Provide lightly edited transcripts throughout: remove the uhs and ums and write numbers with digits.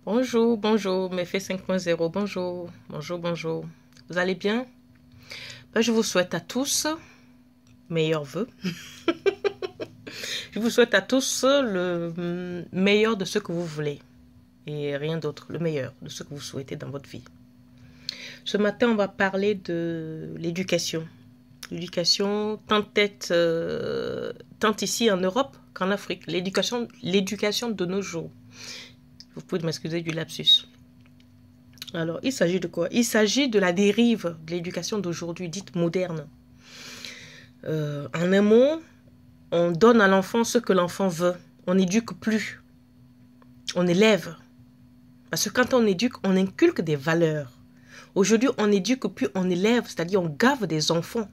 Bonjour, bonjour, Méfait 5.0, bonjour, bonjour, bonjour. Vous allez bien? Je vous souhaite à tous meilleurs vœux. Je vous souhaite à tous le meilleur de ce que vous voulez et rien d'autre, le meilleur de ce que vous souhaitez dans votre vie. Ce matin, on va parler de l'éducation. L'éducation tant ici en Europe qu'en Afrique. L'éducation de nos jours. Vous pouvez m'excuser du lapsus. Alors, il s'agit de quoi? Il s'agit de la dérive de l'éducation d'aujourd'hui, dite moderne. En un mot, on donne à l'enfant ce que l'enfant veut. On n'éduque plus. On élève. Parce que quand on éduque, on inculque des valeurs. Aujourd'hui, on n'éduque plus, on élève, c'est-à-dire on gave des enfants.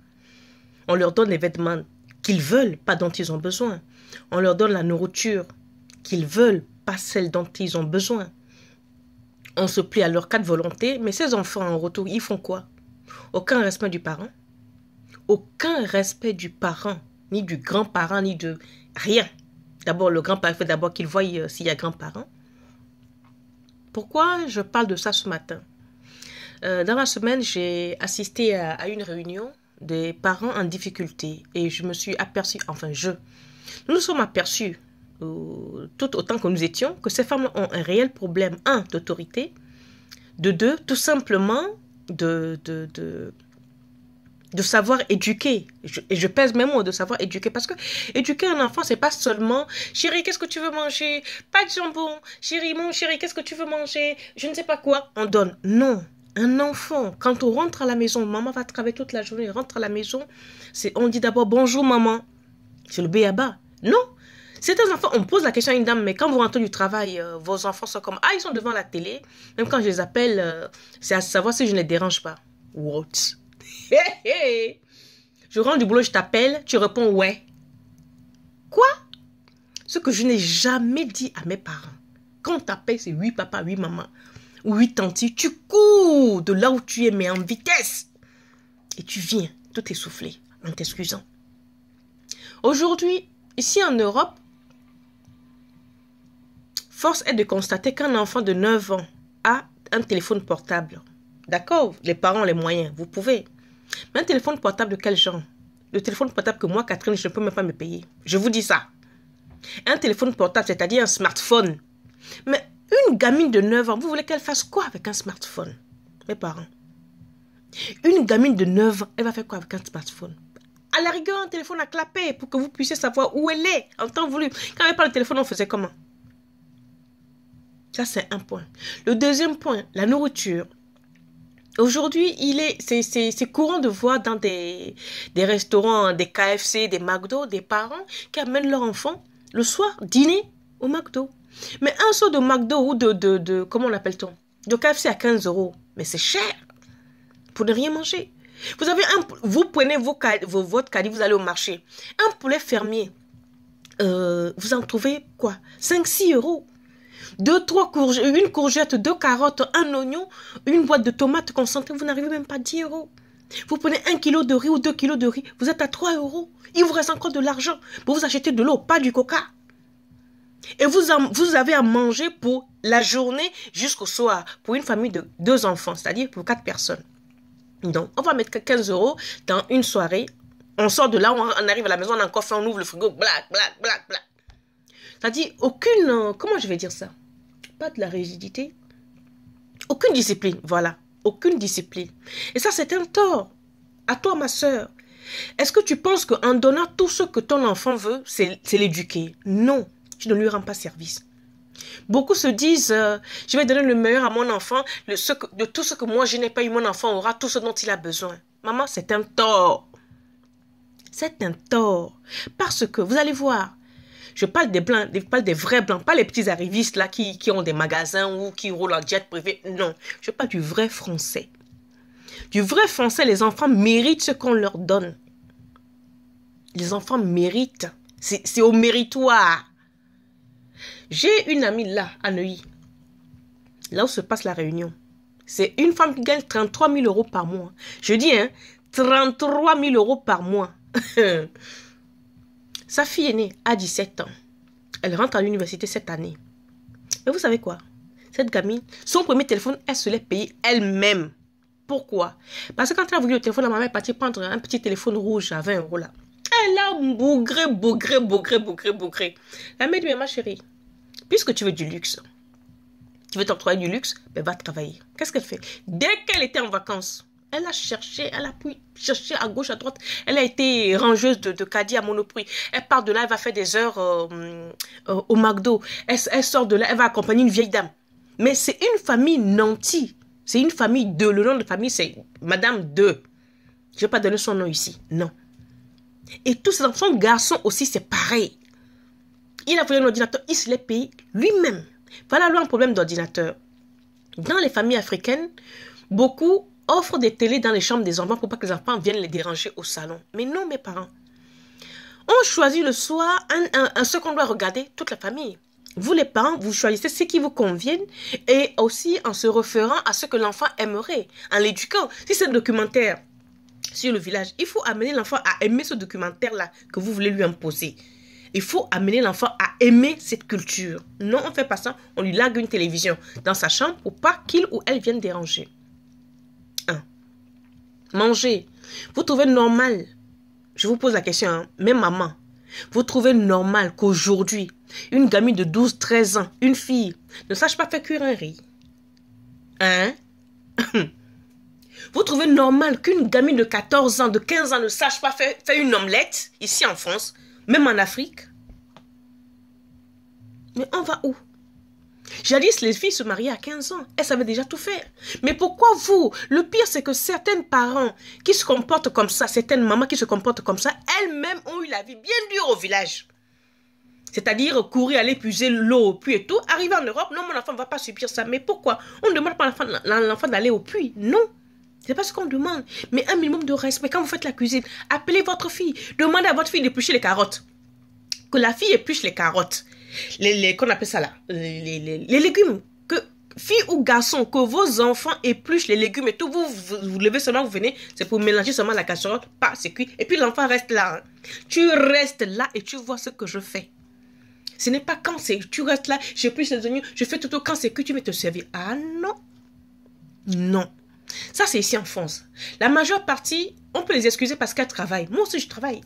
On leur donne les vêtements qu'ils veulent, pas dont ils ont besoin. On leur donne la nourriture qu'ils veulent, pas celle dont ils ont besoin. On se plie à leur cas de volonté, mais ces enfants en retour, ils font quoi? Aucun respect du parent. Aucun respect du parent, ni du grand-parent, ni de rien. D'abord, le grand-parent, il faut d'abord qu'il voie s'il y a grand-parent. Pourquoi je parle de ça ce matin? Dans la semaine, j'ai assisté à une réunion des parents en difficulté et je me suis aperçue, nous nous sommes aperçus, tout autant que nous étions, que ces femmes ont un réel problème, un, d'autorité, de deux, tout simplement, de savoir éduquer. Et je pèse mes mots, de savoir éduquer. Parce que éduquer un enfant, c'est pas seulement chérie, qu'est-ce que tu veux manger? Pas de jambon. Chérie, mon chéri, qu'est-ce que tu veux manger? Je ne sais pas quoi. On donne. Non. Un enfant, quand on rentre à la maison, maman va travailler toute la journée, rentre à la maison, on dit d'abord bonjour maman. C'est le b.a.-ba. Non. C'est un enfant, on pose la question à une dame, mais quand vous rentrez du travail, vos enfants sont comme, ah, ils sont devant la télé. Même quand je les appelle, c'est à savoir si je ne les dérange pas. What? Je rentre du boulot, je t'appelle, tu réponds ouais. Quoi? Ce que je n'ai jamais dit à mes parents. Quand on t'appelle, c'est oui papa, oui maman, oui tanti, tu cours de là où tu es, mais en vitesse. Et tu viens, tout essoufflé, en t'excusant. Aujourd'hui, ici en Europe, force est de constater qu'un enfant de 9 ans a un téléphone portable. D'accord? Les parents ont les moyens, vous pouvez. Mais un téléphone portable de quel genre? Le téléphone portable que moi, Catherine, je ne peux même pas me payer. Je vous dis ça. Un téléphone portable, c'est-à-dire un smartphone. Mais une gamine de 9 ans, vous voulez qu'elle fasse quoi avec un smartphone? Mes parents. Une gamine de 9 ans, elle va faire quoi avec un smartphone? À la rigueur, un téléphone à clapper pour que vous puissiez savoir où elle est en temps voulu. Quand elle parle de téléphone, on faisait comment? Ça, c'est un point. Le deuxième point, la nourriture. Aujourd'hui, c'est courant de voir dans des restaurants, des KFC, des McDo, des parents qui amènent leurs enfants le soir dîner au McDo. Mais un saut de McDo ou comment on appelle-t-on? De KFC à 15 euros. Mais c'est cher pour ne rien manger. Vous prenez votre caddie, vous allez au marché. Un poulet fermier, vous en trouvez quoi? 5-6 euros. Une courgette, 2 carottes, un oignon, une boîte de tomates concentrées, vous n'arrivez même pas à 10 euros. Vous prenez 1 kilo de riz ou 2 kilos de riz, vous êtes à 3 euros. Il vous reste encore de l'argent pour vous acheter de l'eau, pas du coca. Et vous avez à manger pour la journée jusqu'au soir, pour une famille de 2 enfants, c'est-à-dire pour 4 personnes. Donc, on va mettre 15 euros dans une soirée. On sort de là, on arrive à la maison, on a encore faim, on ouvre le frigo, blac, blac, blac, blac. C'est-à-dire, comment je vais dire ça? Pas de la rigidité. Aucune discipline, voilà. Aucune discipline. Et ça, c'est un tort. À toi, ma sœur. Est-ce que tu penses qu'en donnant tout ce que ton enfant veut, c'est l'éduquer? Non, tu ne lui rends pas service. Beaucoup se disent, je vais donner le meilleur à mon enfant, de tout ce que moi je n'ai pas eu, mon enfant aura tout ce dont il a besoin. Maman, c'est un tort. C'est un tort. Parce que, vous allez voir, je parle des blancs, je parle des vrais blancs, pas les petits arrivistes là qui ont des magasins ou qui roulent en jet privé. Non, je parle du vrai français. Du vrai français, les enfants méritent ce qu'on leur donne. Les enfants méritent. C'est au méritoire. J'ai une amie là, à Neuilly, là où se passe la réunion. C'est une femme qui gagne 33 000 euros par mois. Je dis, 33 000 euros par mois. Sa fille aînée a 17 ans. Elle rentre à l'université cette année. Mais vous savez quoi? Cette gamine, son premier téléphone, elle se l'est payé elle-même. Pourquoi? Parce que quand elle a voulu le téléphone, la maman est partie prendre un petit téléphone rouge à 20 € là. Elle a bougré. La mère dit, mais ma chérie, puisque tu veux du luxe, tu veux t'octroyer du luxe, ben va travailler. Qu'est-ce qu'elle fait? Dès qu'elle était en vacances, elle a cherché, elle a pu chercher à gauche, à droite. Elle a été rangeuse de caddie à Monoprix. Elle part de là, elle va faire des heures au McDo. Elle sort de là, elle va accompagner une vieille dame. Mais c'est une famille nantie. C'est une famille 2. Le nom de famille, c'est Madame 2. Je ne vais pas donner son nom ici. Non. Et tous ses enfants, garçons aussi, c'est pareil. Il a voulu un ordinateur, il se l'est payé lui-même. Voilà un problème d'ordinateur. Dans les familles africaines, beaucoup offrent des télés dans les chambres des enfants pour pas que les enfants viennent les déranger au salon. Mais non, mes parents. On choisit le soir ce qu'on doit regarder, toute la famille. Vous, les parents, vous choisissez ce qui vous convient et aussi en se référant à ce que l'enfant aimerait, en l'éduquant. Si c'est un documentaire sur le village, il faut amener l'enfant à aimer ce documentaire-là que vous voulez lui imposer. Il faut amener l'enfant à aimer cette culture. Non, on ne fait pas ça. On lui largue une télévision dans sa chambre pour pas qu'il ou elle vienne déranger. 1. Manger. Vous trouvez normal, je vous pose la question, hein, même maman, vous trouvez normal qu'aujourd'hui, une gamine de 12-13 ans, une fille, ne sache pas faire cuire un riz? Hein? Vous trouvez normal qu'une gamine de 14 ans, de 15 ans ne sache pas faire une omelette, ici en France, même en Afrique? Mais on va où? Jadis, les filles se mariaient à 15 ans. Elles savaient déjà tout faire. Mais pourquoi vous? Le pire, c'est que certains parents qui se comportent comme ça, certaines mamans qui se comportent comme ça, elles-mêmes ont eu la vie bien dure au village. C'est-à-dire courir, aller puiser l'eau au puits et tout. Arriver en Europe, non, mon enfant ne va pas subir ça. Mais pourquoi? On ne demande pas à l'enfant d'aller au puits. Non. C'est pas ce qu'on demande. Mais un minimum de respect. Quand vous faites la cuisine, appelez votre fille. Demandez à votre fille d'éplucher les carottes. Que la fille épluche les carottes. Qu'on appelle ça là, les légumes, que fille ou garçon, que vos enfants épluchent les légumes et tout, vous levez seulement, vous venez, c'est pour mélanger seulement la casserole, pas c'est cuit, et puis l'enfant reste là. Hein. Tu restes là et tu vois ce que je fais. Ce n'est pas quand c'est, tu restes là, j'épluche les oignons, je fais tout quand c'est cuit, tu vas te servir. Ah non, non. Ça c'est ici en France. La majeure partie, on peut les excuser parce qu'elles travaillent. Moi aussi je travaille.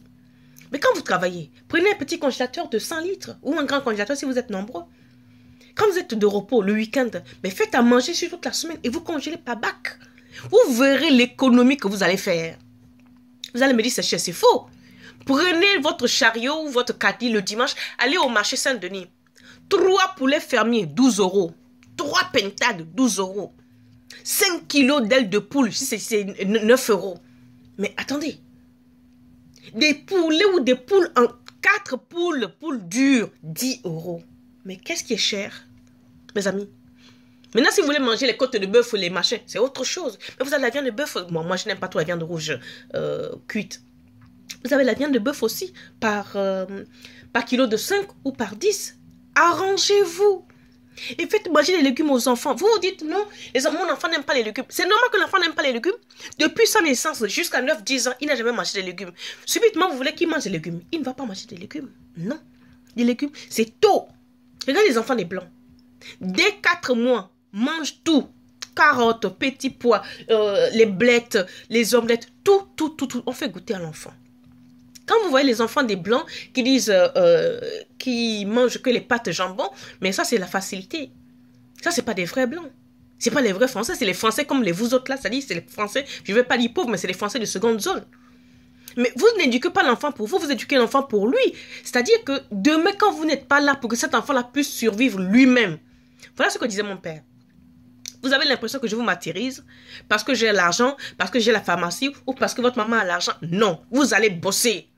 Mais quand vous travaillez, prenez un petit congélateur de 100 litres ou un grand congélateur si vous êtes nombreux. Quand vous êtes de repos le week-end, mais faites à manger sur toute la semaine et vous congélez par bac. Vous verrez l'économie que vous allez faire. Vous allez me dire, c'est cher, c'est faux. Prenez votre chariot ou votre caddie le dimanche, allez au marché Saint-Denis. 3 poulets fermiers, 12 €. 3 pentades, 12 €. 5 kilos d'ailes de poule, si c'est 9 €. Mais attendez. Des poulets ou des poules en 4 poules dures, 10 €. Mais qu'est-ce qui est cher, mes amis? Maintenant, si vous voulez manger les côtes de bœuf ou les machins, c'est autre chose. Mais vous avez la viande de bœuf. Moi, je n'aime pas trop la viande rouge cuite. Vous avez la viande de bœuf aussi par kilo de 5 ou par 10. Arrangez-vous. Et faites manger les légumes aux enfants. Vous vous dites non, mon enfant n'aime pas les légumes. C'est normal que l'enfant n'aime pas les légumes. Depuis sa naissance jusqu'à 9-10 ans, il n'a jamais mangé des légumes. Subitement, vous voulez qu'il mange des légumes. Il ne va pas manger des légumes. Non. Les légumes, c'est tôt. Regardez les enfants des blancs. Dès 4 mois, mangent tout. Carottes, petits pois, les blettes, les omelettes, tout. On fait goûter à l'enfant. Quand vous voyez les enfants des blancs qui disent qu'ils mangent que les pâtes jambon, mais ça c'est la facilité. Ça c'est pas des vrais blancs. C'est pas les vrais Français, c'est les Français comme les vous autres là, c'est-à-dire c'est les Français, je ne vais pas dire pauvres, mais c'est les Français de seconde zone. Mais vous n'éduquez pas l'enfant pour vous, vous éduquez l'enfant pour lui. C'est-à-dire que demain quand vous n'êtes pas là pour que cet enfant-là puisse survivre lui-même. Voilà ce que disait mon père. Vous avez l'impression que je vous martyrise parce que j'ai l'argent, parce que j'ai la pharmacie ou parce que votre maman a l'argent. Non, vous allez bosser.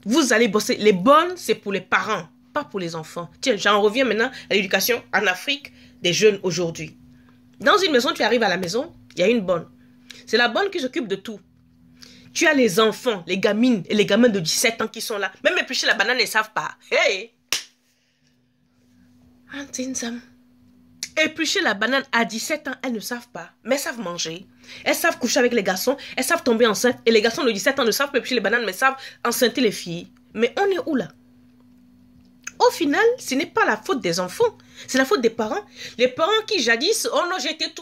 Vous allez bosser. Les bonnes, c'est pour les parents, pas pour les enfants. Tiens, j'en reviens maintenant à l'éducation en Afrique des jeunes aujourd'hui. Dans une maison, tu arrives à la maison, il y a une bonne. C'est la bonne qui s'occupe de tout. Tu as les enfants, les gamines et les gamins de 17 ans qui sont là. Même éplucher la banane, ils ne savent pas. Hey! Éplucher la banane à 17 ans, elles ne savent pas. Mais elles savent manger. Elles savent coucher avec les garçons. Elles savent tomber enceinte. Et les garçons de 17 ans ne savent pas éplucher les bananes, mais savent enceinter les filles. Mais on est où là? Au final, ce n'est pas la faute des enfants, c'est la faute des parents. Les parents qui jadis, oh non, j'ai été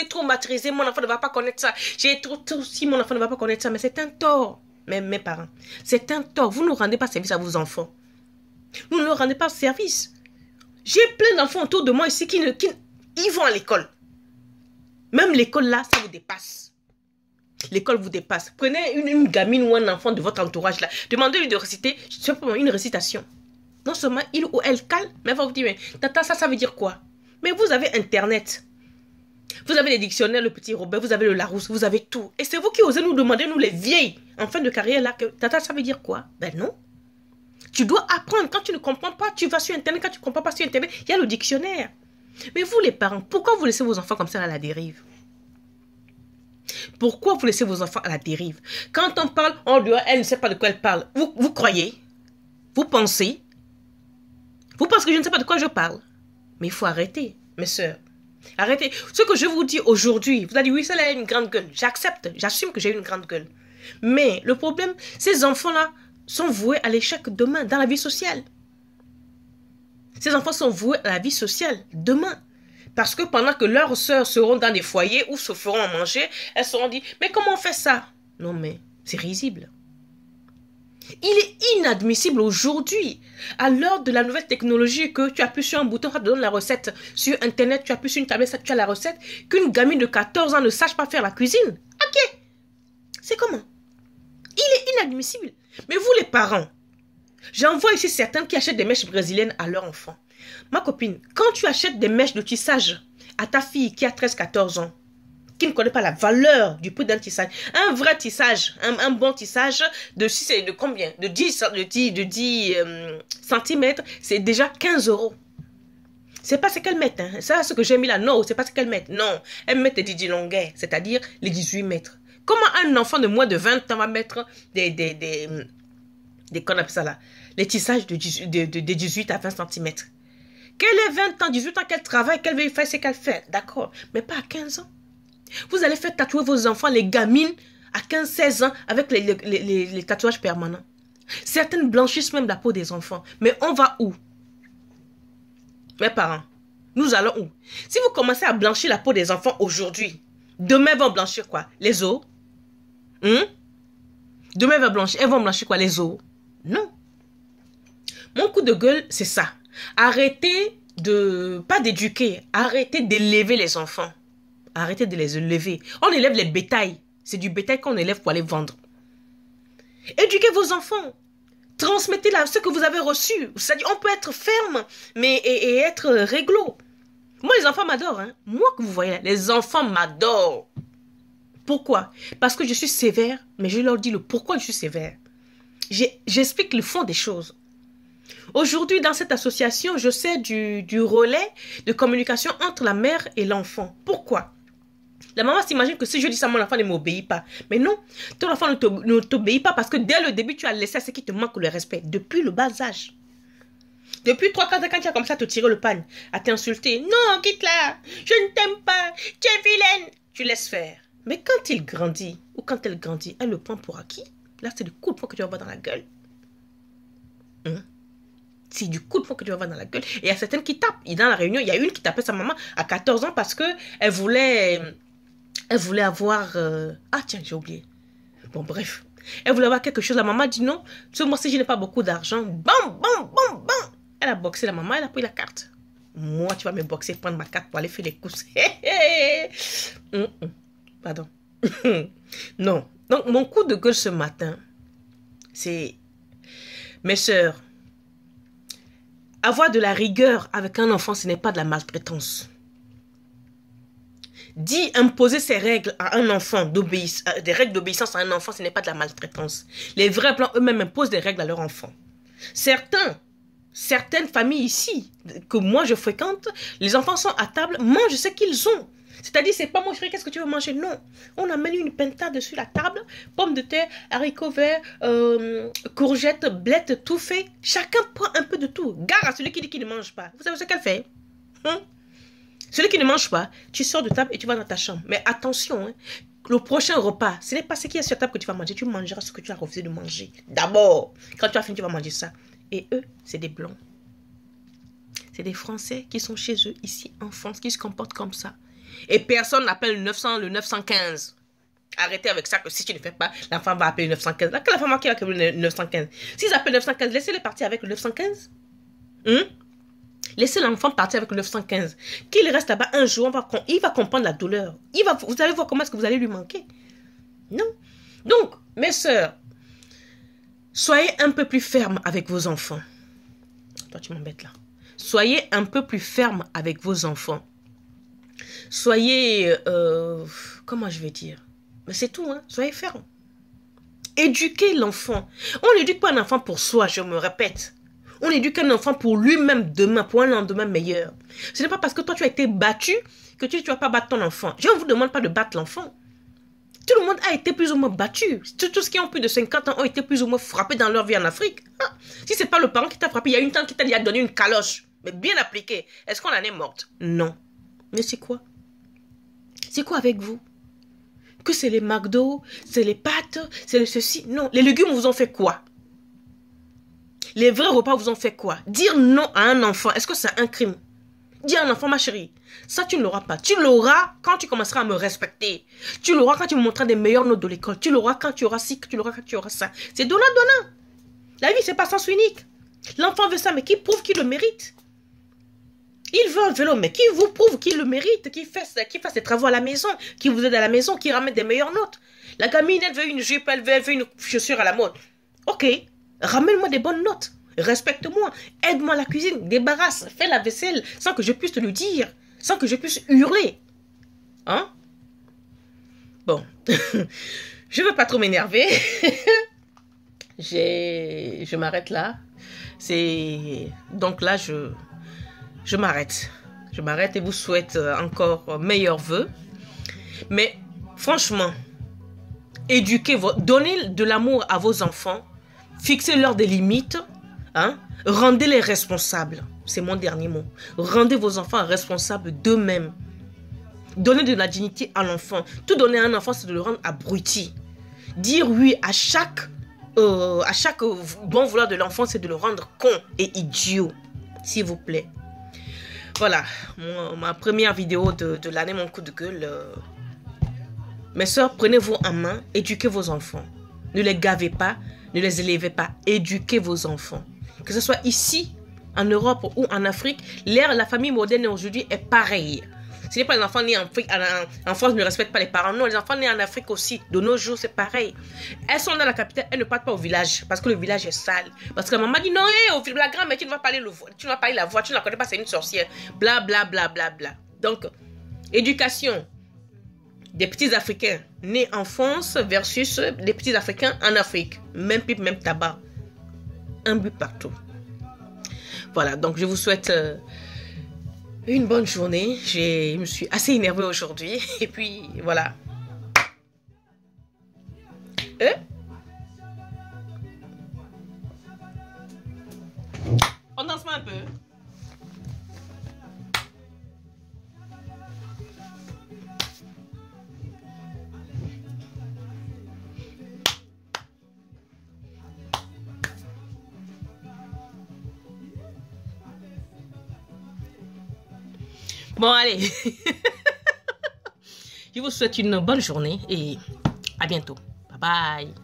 trop maîtrisé, mon enfant ne va pas connaître ça. J'ai trop si mon enfant ne va pas connaître ça, mais c'est un tort, mes parents. C'est un tort. Vous ne rendez pas service à vos enfants. Vous ne leur rendez pas service. J'ai plein d'enfants autour de moi ici ils vont à l'école. Même l'école là, ça vous dépasse. L'école vous dépasse. Prenez une gamine ou un enfant de votre entourage là. Demandez-lui de réciter simplement une récitation. Non seulement il ou elle cale, mais elle va vous dire, mais tata, ça veut dire quoi? Mais vous avez Internet. Vous avez les dictionnaires, le petit Robert, vous avez le Larousse, vous avez tout. Et c'est vous qui osez nous demander, nous les vieilles, en fin de carrière là, que tata, ça veut dire quoi? Ben non. Tu dois apprendre. Quand tu ne comprends pas, tu vas sur Internet. Quand tu ne comprends pas sur Internet, il y a le dictionnaire. Mais vous les parents, pourquoi vous laissez vos enfants comme ça à la dérive? Pourquoi vous laissez vos enfants à la dérive? Quand on parle, elle ne sait pas de quoi elle parle. Vous croyez? Vous pensez? Vous pensez que je ne sais pas de quoi je parle? Mais il faut arrêter, mes sœurs. Arrêtez. Ce que je vous dis aujourd'hui, vous allez dire, oui, ça a une grande gueule. J'accepte, j'assume que j'ai une grande gueule. Mais le problème, ces enfants-là sont voués à l'échec demain, dans la vie sociale. Ces enfants sont voués à la vie sociale demain. Parce que pendant que leurs sœurs seront dans des foyers où se feront manger, elles seront dit, mais comment on fait ça? Non, mais c'est risible. Il est inadmissible aujourd'hui, à l'heure de la nouvelle technologie, que tu appuies sur un bouton, ça te donne la recette. Sur Internet, tu appuies sur une tablette, tu as la recette. Qu'une gamine de 14 ans ne sache pas faire la cuisine. Ok. C'est comment? Il est inadmissible. Mais vous les parents, j'en vois ici certains qui achètent des mèches brésiliennes à leurs enfants. Ma copine, quand tu achètes des mèches de tissage à ta fille qui a 13-14 ans, qui ne connaît pas la valeur du prix d'un tissage, un vrai tissage, un bon tissage de combien? De 10 centimètres, c'est déjà 15 €. C'est pas ce qu'elles mettent. Hein. C'est ce que j'ai mis là. Non, c'est pas ce qu'elles mettent. Non, elles mettent des Didi longueurs, c'est-à-dire les 18 mètres. Comment un enfant de moins de 20 ans va mettre qu'on appelle ça là, les tissages de 18 à 20 centimètres? Qu'elle ait 20 ans, 18 ans, qu'elle travaille, qu'elle veuille faire ce qu'elle fait, d'accord, mais pas à 15 ans. Vous allez faire tatouer vos enfants, les gamines, à 15-16 ans, avec les tatouages permanents. Certaines blanchissent même la peau des enfants. Mais on va où? Mes parents, nous allons où? Si vous commencez à blanchir la peau des enfants aujourd'hui, demain, elles vont blanchir quoi? Les os? Demain, elles vont blanchir quoi? Les os? Non. Mon coup de gueule, c'est ça. Arrêtez pas d'éduquer, arrêtez d'élever les enfants. Arrêtez de les élever. On élève les bétails. C'est du bétail qu'on élève pour aller vendre. Éduquez vos enfants. Transmettez ce que vous avez reçu. C'est-à-dire, on peut être ferme, mais et être réglo. Moi, les enfants m'adorent. Hein. Moi, que vous voyez là, les enfants m'adorent. Pourquoi? Parce que je suis sévère, mais je leur dis le pourquoi je suis sévère. J'explique le fond des choses. Aujourd'hui, dans cette association, je sais du relais de communication entre la mère et l'enfant. Pourquoi? La maman s'imagine que si je dis ça, mon enfant ne m'obéit pas. Mais non, ton enfant ne t'obéit pas parce que dès le début, tu as laissé à ce qui te manque le respect. Depuis le bas âge. Depuis 3-4 ans, quand tu as comme ça te tirer le pan, à t'insulter. Non, quitte-la. Je ne t'aime pas. Tu es vilaine. Tu laisses faire. Mais quand il grandit, ou quand elle grandit, elle le prend pour acquis. Là, c'est du coup de poing que tu vas avoir dans la gueule. C'est du coup de poing que tu vas avoir dans la gueule. Et il y a certaines qui tapent. Et dans la réunion, il y a une qui tapait sa maman à 14 ans parce qu'elle voulait avoir... Ah tiens, j'ai oublié. Bon, bref. Elle voulait avoir quelque chose. La maman dit non. Ce mois-ci, je n'ai pas beaucoup d'argent. Bam, bam, bam, bam. Elle a boxé la maman. Elle a pris la carte. Moi, tu vas me boxer, prendre ma carte pour aller faire les courses. Pardon. Non. Donc, mon coup de gueule ce matin, c'est... Mes sœurs, avoir de la rigueur avec un enfant, ce n'est pas de la maltraitance. Imposer ses règles à un enfant, des règles d'obéissance à un enfant, ce n'est pas de la maltraitance. Les vrais blancs eux-mêmes imposent des règles à leur enfant. Certaines familles ici, que moi je fréquente, les enfants sont à table, mangent ce qu'ils ont. C'est-à-dire, c'est pas mon chéri, qu'est-ce que tu veux manger? Non. On amène une pentade sur la table, pommes de terre, haricots verts, courgettes, blettes, tout fait. Chacun prend un peu de tout. Gare à celui qui dit qu'il ne mange pas. Vous savez ce qu'elle fait? Celui qui ne mange pas, tu sors de table et tu vas dans ta chambre. Mais attention, hein, le prochain repas, ce n'est pas ce qui est sur table que tu vas manger. Tu mangeras ce que tu as refusé de manger. D'abord, quand tu as fini, tu vas manger ça. Et eux, c'est des blancs. C'est des Français qui sont chez eux, ici, en France, qui se comportent comme ça. Et personne n'appelle le 915. Arrêtez avec ça, que si tu ne fais pas, la femme va appeler le 915. Là, quelle femme qui va appeler le 915? S'ils appellent le 915, laissez-les partir avec le 915. Laissez l'enfant partir avec le 915. Qu'il reste là-bas un jour, il va comprendre la douleur. Vous allez voir comment est-ce que vous allez lui manquer. Non. Donc, mes sœurs, soyez un peu plus fermes avec vos enfants. Toi, tu m'embêtes là. Soyez un peu plus fermes avec vos enfants. Soyez... comment je vais dire? Mais c'est tout, hein. Soyez fermes. Éduquez l'enfant. On n'éduque pas un enfant pour soi, je me répète. On éduque un enfant pour lui-même demain, pour un lendemain meilleur. Ce n'est pas parce que toi, tu as été battu que tu ne vas pas battre ton enfant. Je ne vous demande pas de battre l'enfant. Tout le monde a été plus ou moins battu. Tous ceux qui ont plus de 50 ans ont été plus ou moins frappés dans leur vie en Afrique. Ah, si ce n'est pas le parent qui t'a frappé, il y a une tante qui t'a donné une caloche, mais bien appliquée. Est-ce qu'on en est morte? Non. Mais c'est quoi? C'est quoi avec vous? Que c'est les McDo, c'est les pâtes, c'est le ceci. Non, les légumes vous ont fait quoi? Les vrais repas vous ont fait quoi? Dire non à un enfant, est-ce que c'est un crime? Dire à un enfant, ma chérie, ça tu ne l'auras pas. Tu l'auras quand tu commenceras à me respecter. Tu l'auras quand tu me montreras des meilleures notes de l'école. Tu l'auras quand tu auras ci, tu l'auras quand tu auras ça. C'est donnant. La vie, c'est pas sens unique. L'enfant veut ça, mais qui prouve qu'il le mérite? Il veut un vélo, mais qui vous prouve qu'il le mérite, qu'il fasse des travaux à la maison, qu'il vous aide à la maison, qu'il ramène des meilleures notes. La gamine, elle veut une jupe, elle veut une chaussure à la mode. Ok, ramène-moi des bonnes notes. Respecte-moi, aide-moi à la cuisine, débarrasse, fais la vaisselle sans que je puisse te le dire, sans que je puisse hurler. Hein? Bon, je ne veux pas trop m'énerver. Je m'arrête là. Donc là, je m'arrête. Je m'arrête et vous souhaite encore meilleurs vœux. Mais franchement, donnez de l'amour à vos enfants, fixez-leur des limites, hein? Rendez-les responsables. C'est mon dernier mot. Rendez vos enfants responsables d'eux-mêmes. Donnez de la dignité à l'enfant. Tout donner à un enfant, c'est de le rendre abruti. Dire oui à chaque bon vouloir de l'enfant, c'est de le rendre con et idiot. S'il vous plaît. Voilà, ma première vidéo de l'année, mon coup de gueule. Mes soeurs, prenez-vous en main, éduquez vos enfants. Ne les gavez pas, ne les élevez pas. Éduquez vos enfants. Que ce soit ici, en Europe ou en Afrique, la famille moderne aujourd'hui est pareille. Ce n'est pas les enfants nés en France ne respectent pas les parents. Non, les enfants nés en Afrique aussi, de nos jours, c'est pareil. Elles sont dans la capitale, elles ne partent pas au village parce que le village est sale. Parce que la maman dit non, la grand-mère, tu ne vas pas parler la voix, tu ne la connais pas, c'est une sorcière. Bla, bla, bla, bla, bla. Donc, éducation des petits Africains nés en France versus des petits Africains en Afrique. Même pipe, même tabac. Un but partout. Voilà, donc je vous souhaite une bonne journée. Je me suis assez énervée aujourd'hui. Et puis, voilà. On danse un peu. Bon, allez. Je vous souhaite une bonne journée et à bientôt. Bye bye.